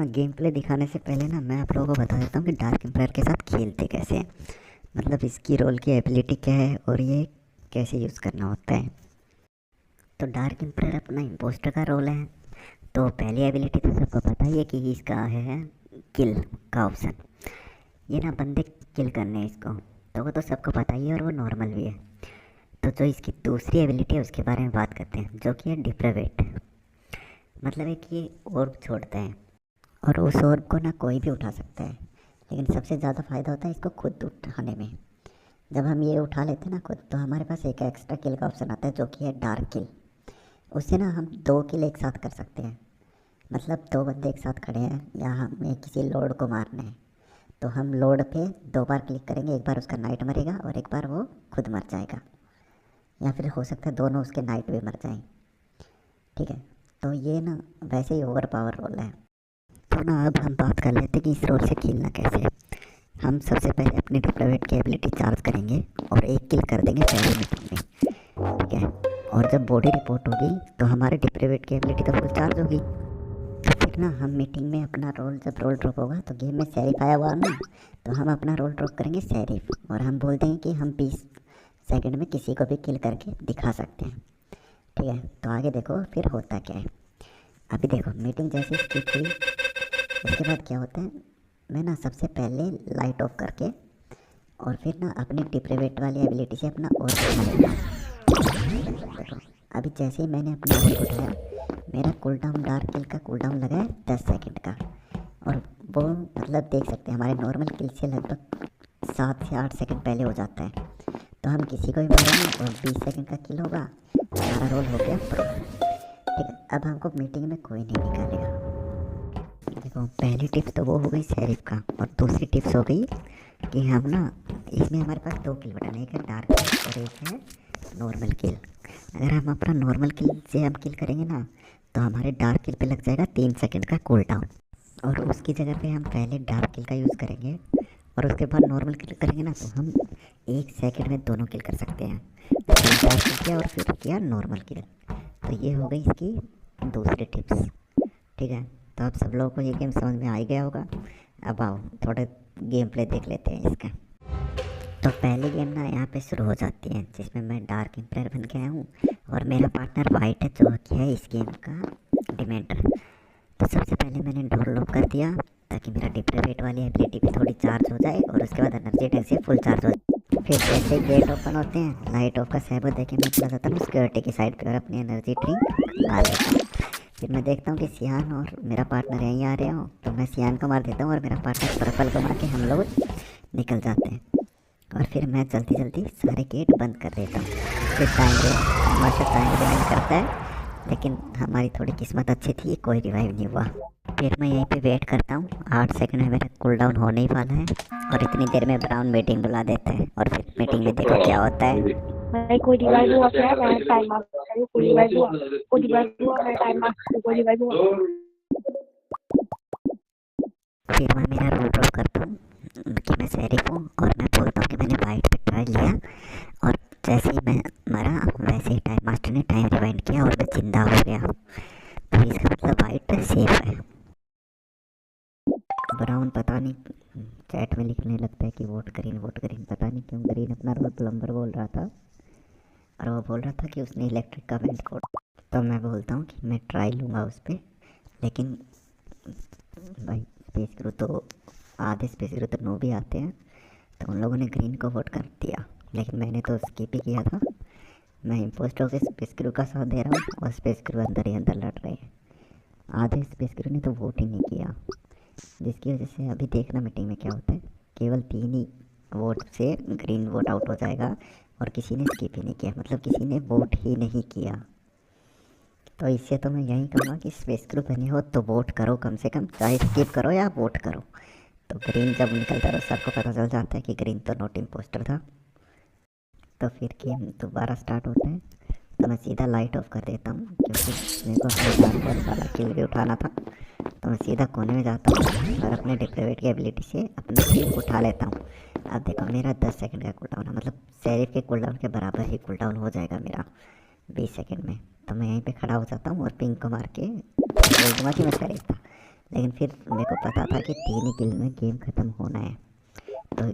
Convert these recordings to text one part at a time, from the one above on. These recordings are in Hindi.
गेम प्ले दिखाने से पहले ना मैं आप लोगों को बता देता हूँ कि डार्क एम्पायर के साथ खेलते कैसे हैं। मतलब इसकी रोल की एबिलिटी क्या है और ये कैसे यूज़ करना होता है। तो डार्क एम्पायर अपना इम्पोस्टर का रोल है। तो पहली एबिलिटी तो सबको पता ही है कि इसका है किल का ऑप्शन। ये ना बंदे किल करने हैं इसको, तो वो तो सबको पता ही है और वो नॉर्मल भी है। तो जो इसकी दूसरी एबिलिटी है उसके बारे में बात करते हैं, जो कि है डिप्रेवेट। मतलब है कि ये ऑर्ब छोड़ता है और उस ऑर्ब को ना कोई भी उठा सकता है, लेकिन सबसे ज़्यादा फ़ायदा होता है इसको खुद उठाने में। जब हम ये उठा लेते हैं ना खुद, तो हमारे पास एक एक्स्ट्रा किल का ऑप्शन आता है जो कि है डार्क किल। उससे ना हम 2 किल एक साथ कर सकते हैं। मतलब 2 बंदे एक साथ खड़े हैं या हमें किसी लॉर्ड को मारना है, तो हम लॉर्ड पे 2 बार क्लिक करेंगे, एक बार उसका नाइट मरेगा और एक बार वो खुद मर जाएगा, या फिर हो सकता है दोनों उसके नाइट भी मर जाएं। ठीक है, तो ये ना वैसे ही ओवर पावर रोल है। तो ना अब हम बात कर लेते हैं कि इस रोल से खेलना कैसे है। हम सबसे पहले अपनी डिप्लोमेट की एबिलिटी चार्ज करेंगे और एक किल कर देंगे पहली मीटिंग में। ठीक है, और जब बॉडी रिपोर्ट होगी तो हमारे डिप्लोमेट की एबिलिटी तो फुल चार्ज होगी। तो फिर ना हम मीटिंग में अपना रोल, जब रोल ड्रॉप होगा तो गेम में शेरिफ आया हुआ ना, तो हम अपना रोल ड्रॉप करेंगे शेरिफ और हम बोल देंगे कि हम 20 सेकंड में किसी को भी किल करके दिखा सकते हैं। ठीक है, तो आगे देखो फिर होता क्या है। अभी देखो मीटिंग जैसी स्किप हुई, उसके बाद क्या होता है, मैं ना सबसे पहले लाइट ऑफ करके और फिर ना अपनी डिप्रेवेट वाली एबिलिटी से अपना और उठा लेता हूँ। देखो अभी जैसे ही मैंने अपना और उठाया, मेरा कूल डाउन, डार्क किल का कूल डाउन लगा है 10 सेकंड का। और वो मतलब देख सकते हैं हमारे नॉर्मल किल से लगभग 7 से 8 सेकंड पहले हो जाता है। तो हम किसी को भी मारेंगे और 20 सेकंड का किल होगा, हमारा रोल हो गया प्रो। ठीक है, अब हमको मीटिंग में कोई नहीं निकालेगा। देखो पहली टिप्स तो वो हो गई शेरिफ का, और दूसरी टिप्स हो गई कि हम ना इसमें हमारे पास 2 किल बटन है, एक है डार्क किल और एक है नॉर्मल किल। अगर हम अपना नॉर्मल किल से हम किल करेंगे ना, तो हमारे डार्क किल पे लग जाएगा 3 सेकंड का कूल डाउन, और उसकी जगह पे हम पहले डार्क किल का यूज़ करेंगे और उसके बाद नॉर्मल किल करेंगे ना, तो हम 1 सेकंड में दोनों किल कर सकते हैं। पहले डार्क किल किया और फिर किया नॉर्मल किल। तो ये हो गई इसकी दूसरी टिप्स। ठीक है, तो अब सब लोगों को ये गेम समझ में आ ही गया होगा। अब आओ थोड़ा गेम प्ले देख लेते हैं इसका। तो पहली गेम ना यहाँ पे शुरू हो जाती है, जिसमें मैं डार्क एम्पायर बन के आया हूँ और मेरा पार्टनर वाइट है जो कि है इस गेम का डिमेंटर। तो सबसे पहले मैंने डोर लॉक कर दिया ताकि मेरा डिप्रेवेट वाली एबिलिटी भी थोड़ी चार्ज हो जाए और उसके बाद एनर्जी टैंक से फुल चार्ज हो जाए। फिर जैसे गेट ओपन होते हैं, लाइट ऑफ का सैबो देके मैं चला जाता हूँ सिक्योरिटी की साइड पे और अपनी एनर्जी ड्रिंक ला लेता हूँ। फिर मैं देखता हूँ कि सियान और मेरा पार्टनर यहीं आ रहे हो, तो मैं सियान को मार देता हूँ और मेरा पार्टनर पर्पल को मार के हम लोग निकल जाते हैं। और फिर मैं जल्दी जल्दी सारे गेट बंद कर देता हूँ। फिर टाइम रिवाइंड करता है, लेकिन हमारी थोड़ी किस्मत अच्छी थी, कोई रिवाइव नहीं हुआ। फिर मैं यहीं पे वेट करता हूँ, 8 सेकंड में मेरा कूल डाउन होने ही वाला है और इतनी देर में ब्राउन मीटिंग बुला देता है और फिर मीटिंग में देखो क्या होता है। भाई कोई रिवाइव हुआ क्या? मैं टाइम मार रही हूँ, कोई रिवाइव हुआ, कोई रिवाइव हुआ, मैं टाइम मार रही हूँ, कोई रिवाइव हुआ। फिर मैं मेरा रोल ड्रॉप करता हूँ कि मैं शेरिफ हूँ और मैं बोलता हूँ कि मैंने वाइट पे ट्राई लिया, और जैसे ही मैं मरा वैसे ही टाइम मास्टर ने टाइम रिवाइंड किया और मैं जिंदा हो गया। तो इसका मतलब वाइट सेफ है। ब्राउन पता नहीं चैट में लिखने लगता है कि वोट ग्रीन, पता नहीं क्यों ग्रीन अपना रोल प्लम्बर बोल रहा था और वो बोल रहा था कि उसने इलेक्ट्रिक का वेंट कोड। तो मैं बोलता हूँ कि मैं ट्राई लूँगा उस पर, लेकिन भाई स्पेस क्रू तो आधे स्पेस क्रू तो नो भी आते हैं, तो उन लोगों ने ग्रीन को वोट कर दिया, लेकिन मैंने तो स्किप ही किया था। मैं इम्पोस्टर से स्पेस क्रू का साथ दे रहा हूँ और स्पेस क्रू अंदर ही अंदर लड़ रहे हैं। आधे स्पेस क्रू ने तो वोट ही नहीं किया, जिसकी वजह से अभी देखना मीटिंग में क्या होता है। केवल 3 ही वोट से ग्रीन वोट आउट हो जाएगा और किसी ने स्किप ही नहीं किया, मतलब किसी ने वोट ही नहीं किया। तो इससे तो मैं यही कहूँगा कि स्पेस क्रू बने हो तो वोट करो कम से कम, चाहे स्किप करो या वोट करो। तो ग्रीन जब निकलता है तो सबको पता चल जाता है कि ग्रीन तो नॉट इम्पोस्टर था। तो फिर गेम दोबारा स्टार्ट होता है, तो मैं सीधा लाइट ऑफ कर देता हूँ क्योंकि मेरे को अपने डार्क बॉल वाला किल भी उठाना था। तो मैं सीधा कोने में जाता हूँ और अपने डिप्रेवेट की एबिलिटी से अपना किल उठा लेता हूँ। अब देखो मेरा 10 सेकंड का कूल डाउन है, मतलब शेरिफ के कूल डाउन के बराबर ही कूल डाउन हो जाएगा मेरा 20 सेकंड में। तो मैं यहीं पे खड़ा हो जाता हूँ और पिंक को मार के बोल दूँगा कि मैं शेरिफ था। लेकिन फिर मेरे को पता था कि 3 ही किल में गेम ख़त्म होना है। तो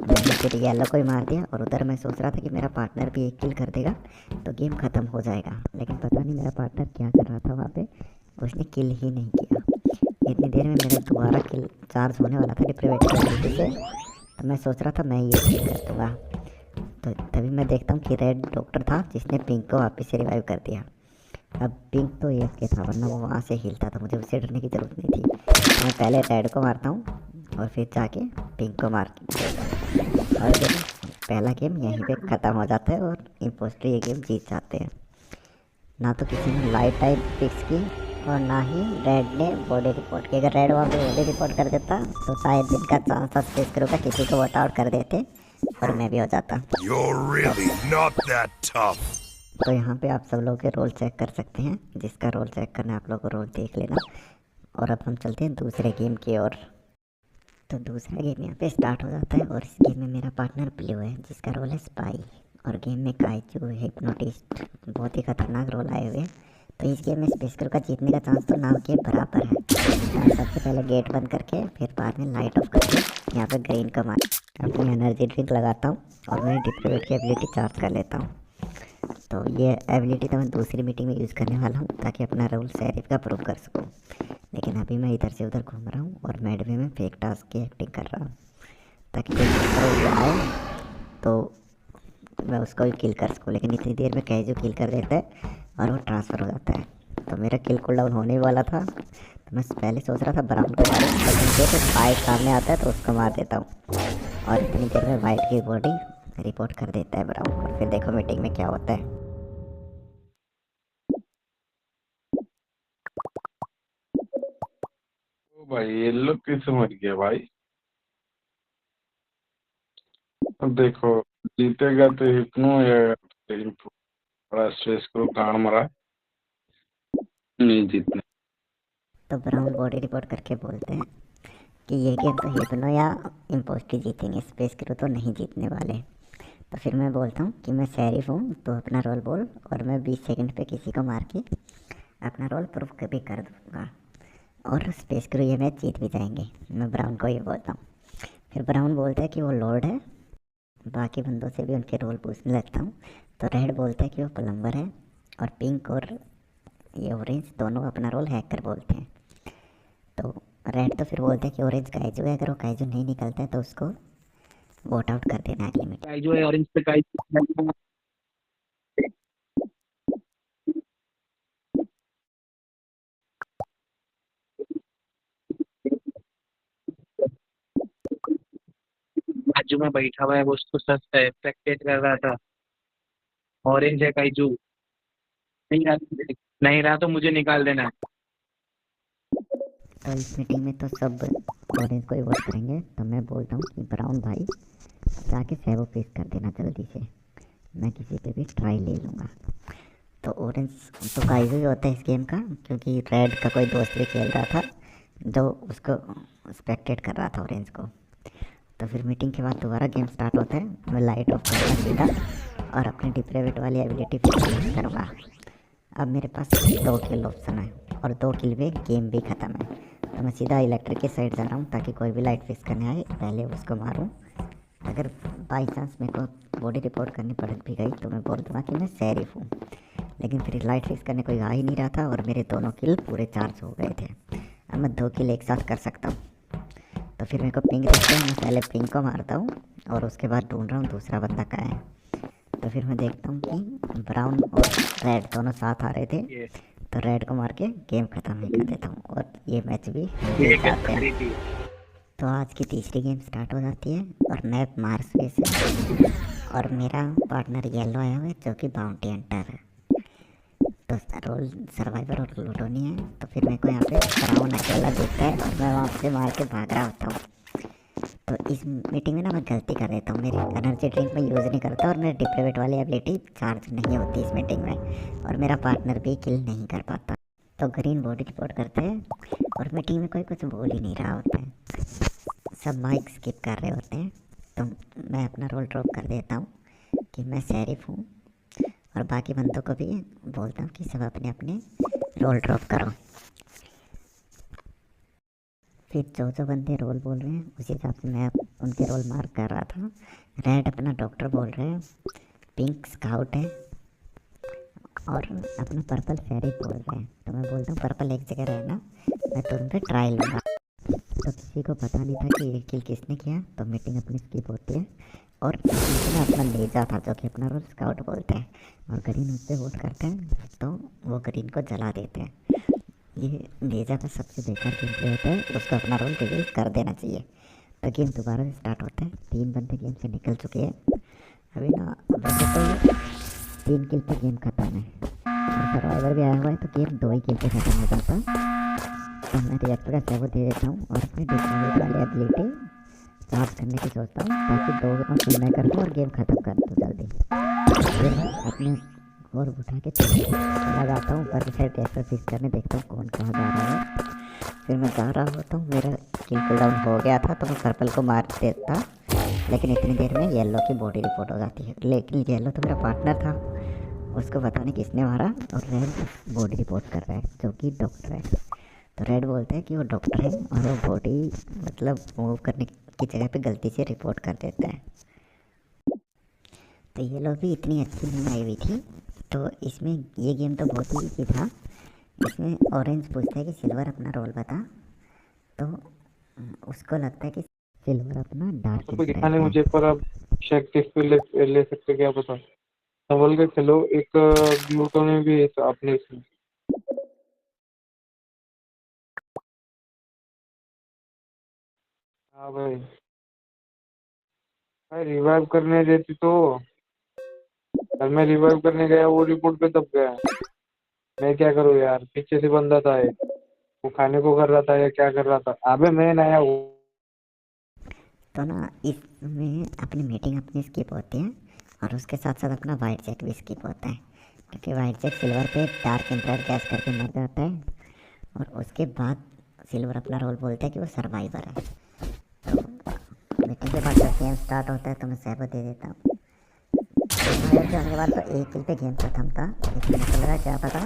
मैंने फिर येलो को ही मार दिया और उधर मैं सोच रहा था कि मेरा पार्टनर भी 1 किल कर देगा तो गेम ख़त्म हो जाएगा। लेकिन पता नहीं मेरा पार्टनर क्या कर रहा था वहाँ पे, उसने किल ही नहीं किया। इतनी देर में मेरा दोबारा किल चार्ज होने वाला था डिप्रेवेट की एबिलिटी से, तो मैं सोच रहा था मैं ये किल कर दूँगा। तो तभी मैं देखता हूँ कि रेड डॉक्टर था जिसने पिंक को वापस से रिवाइव कर दिया। अब पिंक तो एक के था, वरना वो वहाँ से हिलता था, मुझे उससे डरने की ज़रूरत नहीं थी। तो मैं पहले रेड को मारता हूँ और फिर जाके पिंक को मार देता हूँ, और फिर पहला गेम यहीं पे ख़त्म हो जाता है और इम्पोस्टर ये गेम जीत जाते हैं। ना तो किसी ने लाइट टाइप फिक्स की और ना ही रेड ने बॉडी रिपोर्ट की। अगर रेड वहाँ पे बॉडी रिपोर्ट कर देता तो शायद इनका चांस था स्पेस करो का किसी को वोट आउट कर देते और मैं भी हो जाता। You're really not that tough. तो यहाँ पे आप सब लोग के रोल चेक कर सकते हैं, जिसका रोल चेक करना है आप लोग को रोल देख लेना। और अब हम चलते हैं दूसरे गेम की ओर। तो दूसरा गेम यहाँ पे स्टार्ट हो जाता है और इस गेम में मेरा पार्टनर ब्लू है जिसका रोल है स्पाई, और गेम में काइजू हिप्नोटिस्ट बहुत ही खतरनाक रोल आए हुए हैं। तो इस गेम में स्पेस का जीतने का चांस तो ना के बराबर है। सबसे पहले गेट बंद करके फिर बाद में लाइट ऑफ करके यहाँ पे ग्रीन का मार अपनी एनर्जी ड्रिंक लगाता हूँ और मैं डिप्लोमेट की एबिलिटी चार्ज कर लेता हूँ। तो ये एबिलिटी तो मैं दूसरी मीटिंग में यूज़ करने वाला हूँ ताकि अपना रोल शेरिफ का प्रूव कर सकूँ। लेकिन अभी मैं इधर से उधर घूम रहा हूँ और मैडवे में फेक टास्क की एक्टिंग कर रहा हूँ ताकि कोई दूसरा आए तो मैं उसको भी किल कर सकूँ। लेकिन इतनी देर में कैजू किल कर देता है और वो ट्रांसफ़र हो जाता है। तो मेरा किल कूल डाउन होने वाला था, तो मैं पहले सोच रहा था ब्राउन को मारूँ, लेकिन फिर वाइट सामने आता है तो उसको मार देता हूँ और इतनी देर में वाइट की बॉडी रिपोर्ट कर देता है ब्राउन को। फिर देखो मीटिंग में क्या होता है। ओ भाई ये लोग कैसे मर गया भाई। अब देखो जीतेगा तो हिप्नो या बड़ा स्ट्रेस करो गाड़ मरा नहीं जीतने। तो ब्राउन बॉडी रिपोर्ट करके बोलते हैं कि ये गेम तो हिप्नो या इम्पोस्टर जीतेंगे, स्पेस क्रू तो नहीं जीतने वाले। तो फिर मैं बोलता हूँ कि मैं शेरिफ हूँ तो अपना रोल बोल, और मैं 20 सेकंड पे किसी को मार के अपना रोल प्रूफ भी कर दूँगा और स्पेस क्रू ये मैच जीत भी जाएंगे। मैं ब्राउन को ये बोलता हूँ। फिर ब्राउन बोलता है कि वो लॉर्ड है, बाकी बंदों से भी उनके रोल पूछने लगता हूँ। तो रेड बोलता है कि वो प्लम्बर है, और पिंक और ये ऑरेंज दोनों अपना रोल हैकर बोलते हैं। तो रेड तो फिर बोलते हैं कि ऑरेंज काइजू है, अगर वो काइजू नहीं निकलता है तो उसको वोट आउट कर देना अगली मीटिंग। काइजू है ऑरेंज पे काइजू। बाजू में बैठा हुआ है वो उसको सस्ता है स्पेक्टेट कर रहा था। ऑरेंज है काइजू। नहीं रहा, नहीं रहा तो मुझे निकाल देना। तो इस मीटिंग में तो सब ऑरेंज को ही वोट करेंगे। तो मैं बोलता हूँ कि ब्राउन भाई जाके सेवो पेश कर देना जल्दी से, मैं किसी पे भी ट्राई ले लूँगा। तो ऑरेंज तो काइजू ही होता है इस गेम का, क्योंकि रेड का कोई दोस्त भी खेल रहा था जो उसको स्पेक्टेट कर रहा था ऑरेंज को। तो फिर मीटिंग के बाद दोबारा गेम स्टार्ट होता है। मैं लाइट ऑफ करूँगा सीधा और अपनी डिप्रेवेट वाली एबिलिटी फिर करूँगा। अब मेरे पास 2 किल ऑप्शन है और 2 किल में गेम भी ख़त्म है। तो मैं सीधा इलेक्ट्रिक के साइड जा रहा हूँ ताकि कोई भी लाइट फिक्स करने आए पहले उसको मारूँ। अगर बाई चांस मेरे को बॉडी रिपोर्ट करनी पड़ भी गई तो मैं बोल दूँगा कि मैं शेरिफ हूँ। लेकिन फिर लाइट फिक्स करने कोई आ ही नहीं रहा था और मेरे दोनों किल पूरे चार्ज हो गए थे। अब मैं 2 किल एक साथ कर सकता हूँ। तो फिर मेरे को पिंक दिखता है, मैं पहले पिंक को मारता हूँ और उसके बाद ढूंढ रहा हूँ दूसरा बंदा कहाँ है। तो फिर मैं देखता हूँ कि ब्राउन और रेड दोनों साथ आ रहे थे, तो रेड को मार के गेम ख़त्म ही कर देता हूँ और ये मैच भी जीत जाते हैं। तो आज की तीसरी गेम स्टार्ट हो जाती है और मैप मार्स बेस है और मेरा पार्टनर येलो आया हुआ है जो कि बाउंटी हंटर है। तो रोल सर्वाइवर और लूटोनी है। तो फिर मेरे को यहाँ पे ब्राउन अकेला दिखता है और मैं वहाँ से मार के भाग रहा होता हूँ। तो इस मीटिंग में ना मैं गलती कर देता हूँ, मेरी एनर्जी ड्रिंक में यूज़ नहीं करता और मेरे डिप्रेवेट वाली एबिलिटी चार्ज नहीं होती इस मीटिंग में, और मेरा पार्टनर भी किल नहीं कर पाता। तो ग्रीन बॉडी रिपोर्ट करते हैं और मीटिंग में कोई कुछ बोल ही नहीं रहा होता है, सब माइक स्किप कर रहे होते हैं। तो मैं अपना रोल ड्रॉप कर देता हूँ कि मैं शेरिफ हूँ और बाकी बंदों को भी बोलता हूँ कि सब अपने अपने रोल ड्रॉप करो। फिर जो जो बंदे रोल बोल रहे हैं उसी हिसाब से मैं उनके रोल मार्क कर रहा था। रेड अपना डॉक्टर बोल रहे हैं, पिंक स्काउट है और अपना पर्पल फेरी बोल रहे हैं। तो मैं बोलता हूँ पर्पल एक जगह रहना, मैं तुम पे ट्राई लूँगा। तो किसी को पता नहीं था कि ये किल किसने किया, तो मीटिंग अपनी स्किप होती है और इसमें अपना लेजा था जो कि अपना रोल स्काउट बोलते हैं और ग्रीन उस पर वोट करते हैं तो वो ग्रीन को जला देते हैं। ये लेजा का सबसे बेकार गेम प्ले होता है, उसको अपना रोल रिवील कर देना चाहिए। तो गेम दोबारा से स्टार्ट होता है। 3 बंदे गेम से निकल चुके हैं अभी ना। वैसे तो 3 किल पे गेम खत्म है और सर्वाइवर भी आया हुआ है तो गेम 2 ही किल पे खत्म हो जाता। तो मैं रिएक्टर का सेवो दे देता हूँ और अपनी डिस्ट्रीब्यूट वाली एबिलिटी चार्ज करने की सोचता हूँ ताकि 2 राउंड किल मैं कर दूँ और गेम खत्म कर दूँ जल्दी। फिर मैं अपने और उठा के चला जाता हूँ ऊपर की साइड ट्रैक्टर फिक्स करने, देखता हूँ कौन कहाँ जा रहा है। फिर मैं जा रहा होता हूँ, मेरा किल कूल डाउन हो गया था तो मैं पर्पल को मार देता, लेकिन इतनी देर में येलो की बॉडी रिपोर्ट हो जाती है। लेकिन येलो तो मेरा पार्टनर था, उसको पता नहीं किसने मारा और रेड बॉडी रिपोर्ट कर रहा है जो कि डॉक्टर है। तो रेड बोलता है कि वो डॉक्टर है और वो बॉडी मतलब मूव करने की जगह पे गलती से रिपोर्ट कर देता है। तो ये लोग भी इतनी अच्छी नहीं आई हुई थी। तो इसमें ये गेम तो बहुत ही इजी था। इसमें ऑरेंज पूछता है कि सिल्वर अपना रोल बता, तो उसको लगता है कि सिल्वर अपना डार्क कोई दिखा नहीं मुझे, पर अब शेक किस पे ले सकते क्या पता। संभल के चलो, एक ग्लूटो में भी है आपने इसमें। हाँ भाई, भाई रिवाइव करने देती तो। कल मैं रिवाइव करने गया, वो रिपोर्ट पे दब गया। मैं क्या करूँ यार, पीछे से बंदा था एक, वो खाने को कर रहा था या क्या कर रहा था। अबे मैं नया हूँ। तो ना इसमें अपनी मीटिंग अपनी स्किप होती है और उसके साथ साथ अपना वाइट जैक भी स्किप होता है क्योंकि वाइट जैक सिल्वर पे डार्क एम्पायर कैश करके मर जाता है और उसके बाद सिल्वर अपना रोल बोलता है कि वो सर्वाइवर है। तो मीटिंग के बाद जब गेम स्टार्ट होता है तो मैं सेव दे देता हूँ। सर्वाइवर के होने के बाद तो 1 किल पे गेम खत्म था, लेकिन मेरे को लगा क्या पता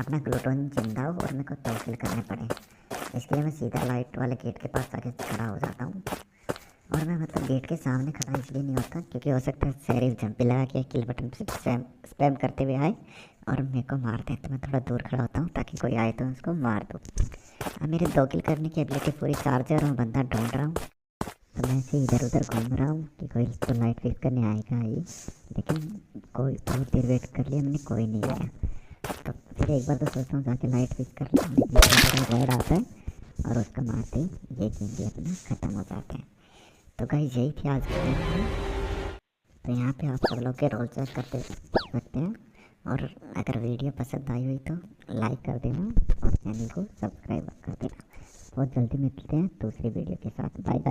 अपना ग्लूटोन जिंदा हो और मेरे को 2 किल करने पड़े। इसके लिए मैं सीधा लाइट वाले गेट के पास आके खड़ा हो जाता हूँ और मैं मतलब गेट के सामने खड़ा इसलिए नहीं होता क्योंकि हो सकता है शेरिफ जंपी लगा के किल बटन पे स्पैम करते हुए आए और मेरे को मार दे। तो मैं थोड़ा दूर खड़ा होता हूँ ताकि कोई आए तो उसको मार दूँ। अब मेरे 2 किल करने की एबिलिटी पूरी चार्ज है और मैं बंदा ढूंढ रहा हूँ। तो मैं ऐसे इधर उधर घूम रहा हूँ कि कोई तो लाइट फिक्स करने आएगा ही, लेकिन कोई बहुत देर वेट कर लिया मैंने, कोई नहीं आया। तो फिर एक बार तो सोचता हूँ जाके लाइट फिक्स कर लूँ, लेकिन रेड आता है और उसका मारते ही ये गेम भी अपना ख़त्म हो जाता है। तो गाइस यही थी आज की वीडियो। तो यहाँ पे आप सब लोग के रोल चेक करते सकते हैं और अगर वीडियो पसंद आई हुई तो लाइक कर देना और चैनल को सब्सक्राइब कर देना। बहुत जल्दी मिलते हैं दूसरी वीडियो के साथ। Bye bye.